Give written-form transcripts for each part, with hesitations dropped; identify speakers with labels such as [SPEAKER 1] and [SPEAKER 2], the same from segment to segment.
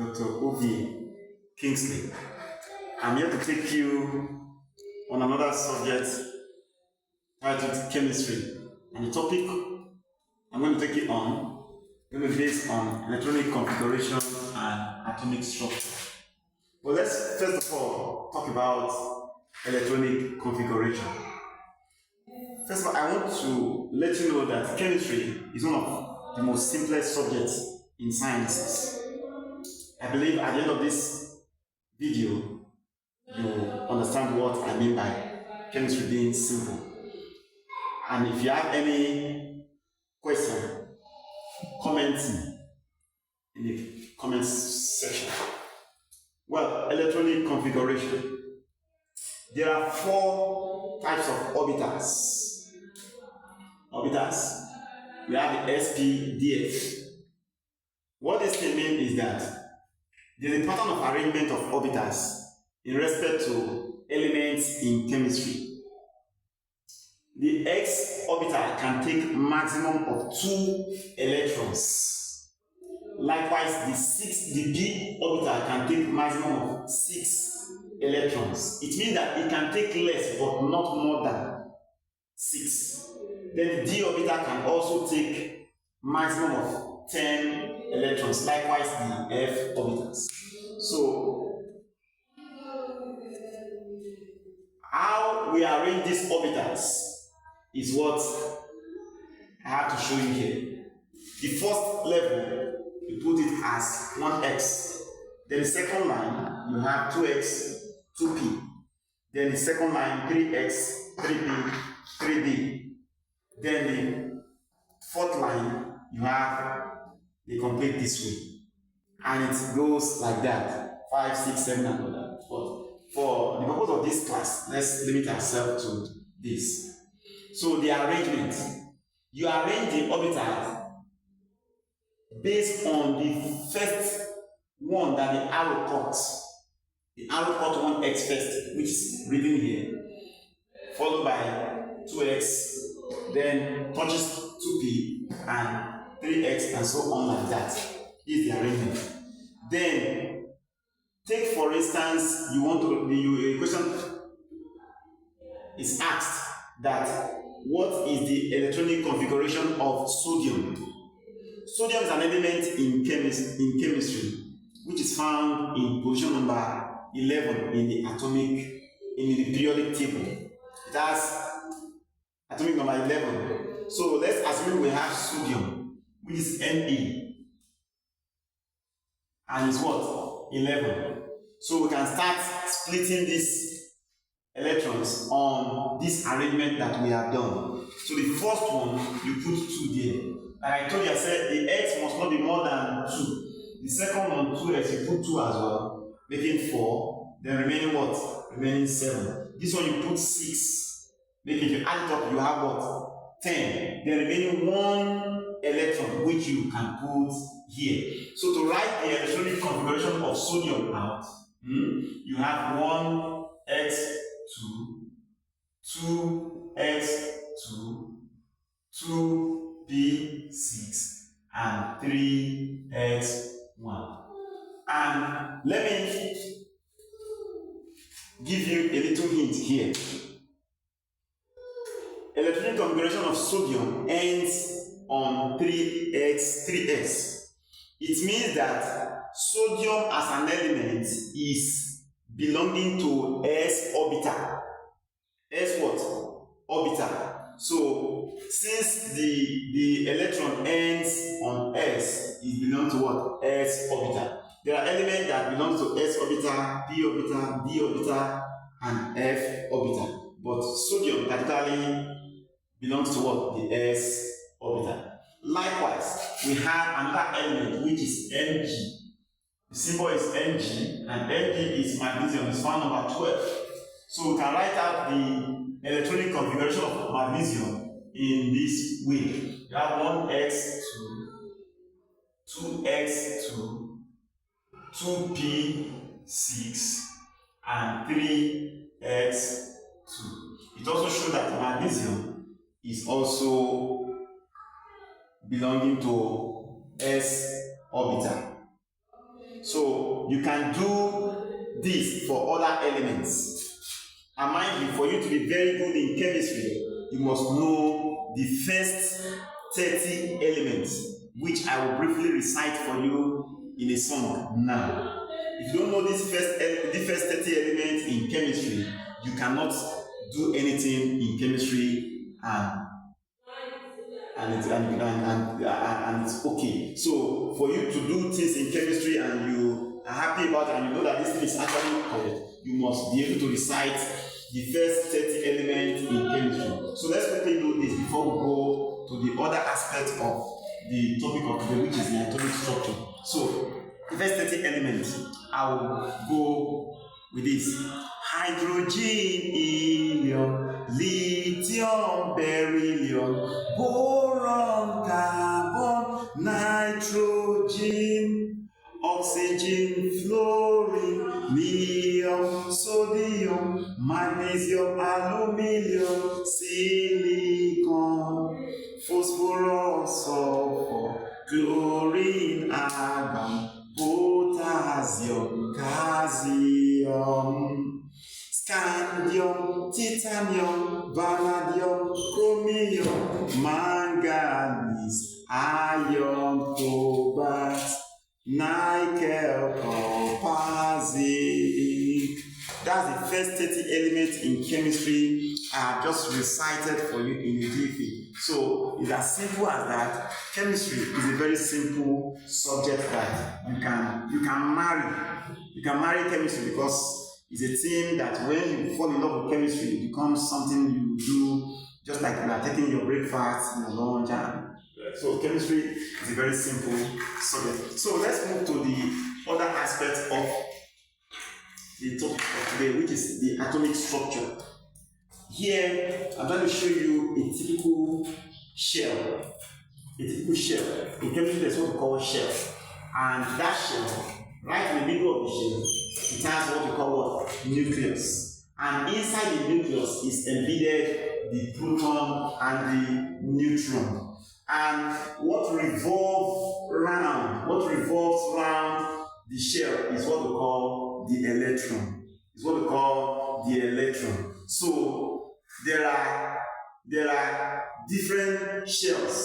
[SPEAKER 1] Dr. Ovi Kingsley. I'm here to take you on another subject titled chemistry. And the topic I'm going to take you on is going to be based on electronic configuration and atomic structure. But let's first of all talk about electronic configuration. First of all, I want to let you know that chemistry is one of the most simplest subjects in sciences. I believe at the end of this video, you understand what I mean by chemistry being simple. And if you have any question, comment in the comments section. Well, electronic configuration. There are 4 types of orbitals. We have the SPDF. What this thing means is that there is a pattern of arrangement of orbitals in respect to elements in chemistry. The S orbital can take maximum of 2 electrons. Likewise, the B orbital can take maximum of 6 electrons. It means that it can take less but not more than 6. Then the D orbital can also take maximum of 10 electrons. Likewise, the F orbitals. So, how we arrange these orbitals is what I have to show you here. The first level, you put it as 1x. Then the second line, you have 2x, 2p. Then the second line, 3x, 3p, 3d. Then the fourth line, you have they complete this way. And it goes like that. 5, 6, 7, and all that. But for the purpose of this class, let's limit ourselves to this. So the arrangement. You arrange the orbitals based on the first one that the arrow cuts. The arrow cut 1x first, which is written here, followed by 2x, then touches 2p and 3x and so on like that. Is the arrangement. Then take for instance, a question is asked that what is the electronic configuration of sodium? Sodium is an element in chemistry which is found in position number 11 in the periodic table. It has atomic number 11. So let's assume we have sodium, which is Ne, and it's what? 11. So we can start splitting these electrons on this arrangement that we have done. So the first one, you put 2 there. Like I told you, I said the x must not be more than 2. The second one, 2x, you put 2 as well, making 4. Then remaining what? Remaining 7. This one you put 6. Maybe if you add it up, you have what? 10. Then remaining 1 electron, which you can put here. So to write the electronic configuration of sodium out, you have 1x2, 2x2, 2p6, and 3x1. And let me give you a little hint here. Electronic configuration of sodium ends on 3s. It means that sodium as an element is belonging to s orbital. S what? Orbital. So since the electron ends on s, it belongs to what? S orbital. There are elements that belong to s orbital, p orbital, d orbital, and f orbital. But sodium particularly belongs to what? The s orbital. Likewise, we have another element which is Mg. The symbol is Mg, and Mg is magnesium. It's found number 12. So we can write out the electronic configuration of magnesium in this way. You have 1x2, 2x2, 2p6, and 3x2. It also shows that magnesium is also belonging to s orbital. So you can do this for other elements. And mind you, for you to be very good in chemistry, you must know the first 30 elements, which I will briefly recite for you in a song now. If you don't know the first 30 elements in chemistry, you cannot do anything in chemistry and it's okay. So for you to do things in chemistry and you are happy about it and you know that this thing is actually correct, you must be able to recite the first 30 elements in chemistry. So let's quickly do this before we go to the other aspect of the topic of today, which is the atomic structure. So the first 30 elements, I will go with this. Hydrogen, helium, lithium, beryllium, boron, carbon, nitrogen, oxygen, fluorine, neon, sodium, magnesium, aluminium, silicon, phosphorus, sulfur, chlorine, argon, potassium, calcium, scandium, titanium, vanadium, chromium, manganese, iron, cobalt, nickel, copper, zinc. That's the first 30 elements in chemistry I have just recited for you in the DP. So it's as simple as that. Chemistry is a very simple subject that you can marry. You can marry chemistry because it's a thing that when you fall in love with chemistry, it becomes something you do just like you are taking your breakfast, your lunch, and so chemistry is a very simple subject. So let's move to the other aspect of the topic of today, which is the atomic structure. Here, I'm going to show you a typical shell. A typical shell. In chemistry, there's what we call a shell. And that shell, right in the middle of the shell, it has what we call what? Nucleus. And inside the nucleus is embedded the proton and the neutron. And what revolves around the shell is what we call the electron. So there are different shells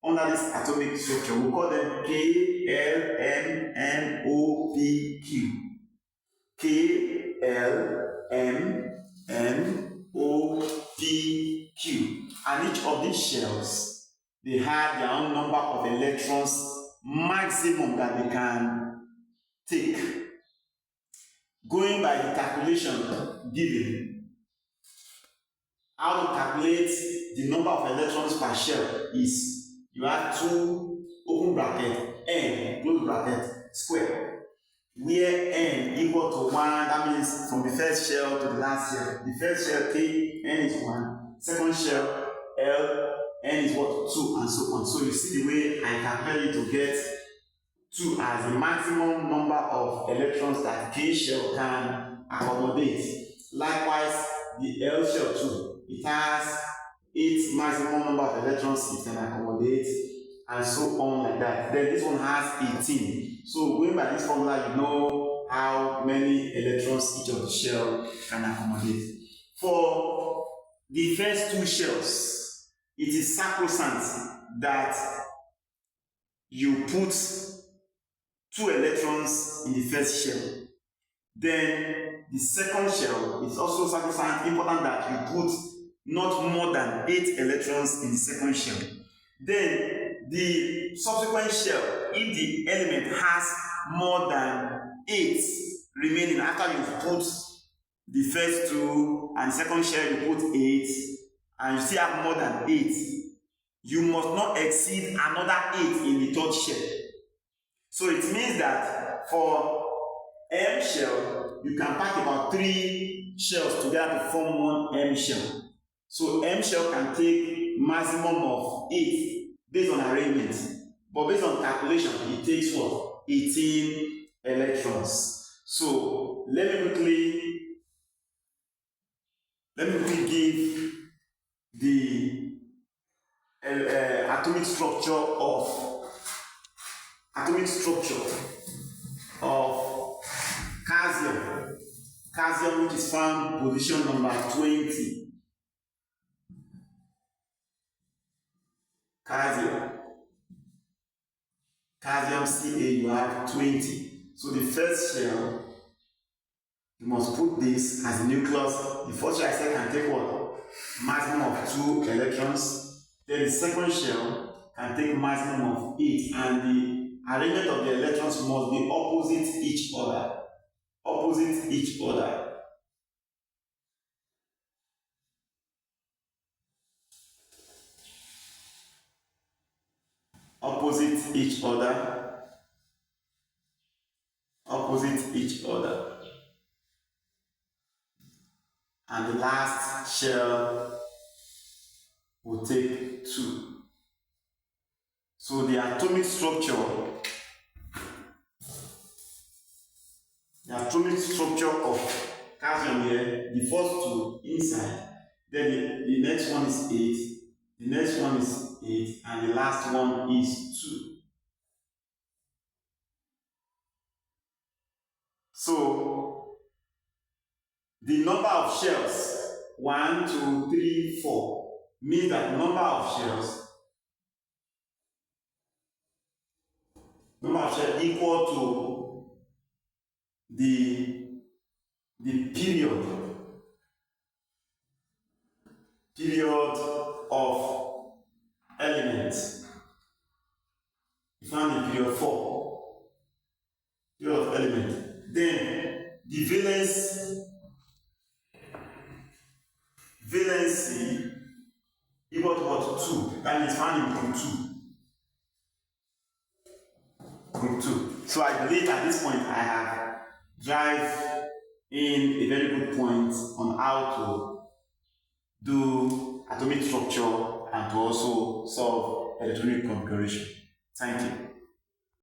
[SPEAKER 1] under this atomic structure. We call them K, L, M, N, O, P, Q. K, L, M, N, O, P, Q. And each of these shells, they have their own number of electrons maximum that they can take. Going by the calculation given, how to calculate the number of electrons per shell is you have two open bracket n close bracket square, where n equal to 1. That means from the first shell to the last shell. The first shell K, n is 1. Second shell L, n is what? 2, and so on. So you see the way I calculate it to get 2 as the maximum number of electrons that K shell can accommodate. Likewise, the L shell too. It has its maximum number of electrons it can accommodate, and so on like that. Then this one has 18. So going by this formula, you know how many electrons each of the shell can accommodate. For the first two shells, it is sacrosanct that you put 2 electrons in the first shell. Then the second shell is also sacrosanct, important that you put not more than 8 electrons in the second shell. Then the subsequent shell, if the element has more than 8 remaining after you've put the first 2 and the second shell you put 8 and you still have more than 8, you must not exceed another 8 in the third shell. So it means that for M shell, you can pack about 3 shells together to form one M shell. So M shell can take maximum of 8 based on arrangement, but based on calculation, it takes what? 18 electrons. So let me quickly give the atomic structure of calcium. Calcium, which is found position number 20. Calcium. Calcium Ca, you have 20. So the first shell, you must put this as a nucleus. The first shell I said can take what? Maximum of 2 electrons. Then the second shell can take maximum of 8. And the arrangement of the electrons must be opposite each other. Opposite each other. Opposite each other. Opposite each other. And the last shell will take 2. So the atomic structure of calcium here, the first 2 inside, then the next one is 8, the next one is 8, and the last one is 2. So the number of shells, 1, 2, 3, 4, means that number of shells equal to the period of elements. You found the period 4. Period of element. Then the valency equal to what? 2. That is found in group 2. Group 2. So I believe at this point I have drive in a very good point on how to do atomic structure and to also solve electronic configuration. Thank you.